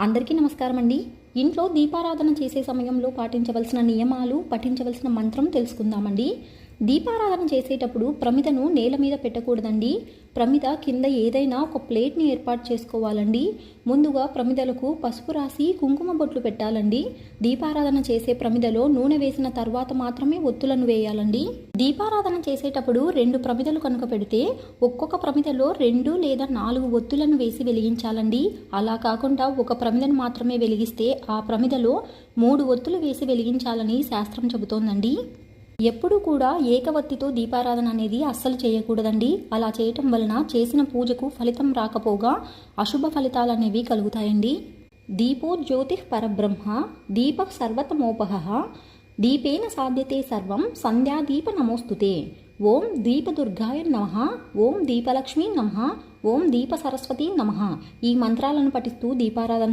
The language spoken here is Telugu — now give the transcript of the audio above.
అందరికీ నమస్కారం అండి. ఇంట్లో దీపారాధన చేసే సమయంలో పాటించవలసిన నియమాలు, పఠించవలసిన మంత్రం తెలుసుకుందామండి. దీపారాధన చేసేటప్పుడు ప్రమిదను నేల మీద పెట్టకూడదండి. ప్రమిద కింద ఏదైనా ఒక ప్లేట్ని ఏర్పాటు చేసుకోవాలండి. ముందుగా ప్రమిదలకు పసుపు రాసి కుంకుమ బొట్లు పెట్టాలండి. దీపారాధన చేసే ప్రమిదలో నూనె వేసిన తర్వాత మాత్రమే ఒత్తులను వేయాలండి. దీపారాధన చేసేటప్పుడు 2 ప్రమిదలు కనుక పెడితే ఒక్కొక్క ప్రమిదలో 2 లేదా 4 ఒత్తులను వేసి వెలిగించాలండి. అలా కాకుండా ఒక ప్రమిదను మాత్రమే వెలిగిస్తే ఆ ప్రమిదలో 3 ఒత్తులు వేసి వెలిగించాలని శాస్త్రం చెబుతోందండి. ఎప్పుడూ కూడా ఏకవత్తితో దీపారాధన అనేది అస్సలు చేయకూడదండి. అలా చేయటం వలన చేసిన పూజకు ఫలితం రాకపోగా అశుభ ఫలితాలు అనేవి కలుగుతాయండి. దీపో జ్యోతి పరబ్రహ్మ దీప సర్వతమోపహ దీపేన సాధ్యతే సర్వం సంధ్యాదీప నమోస్తుతే. ఓం దీపదుర్గాయ నమః, ఓం దీపలక్ష్మీ నమః, ఓం దీప సరస్వతీ నమః. ఈ మంత్రాలను పఠిస్తూ దీపారాధన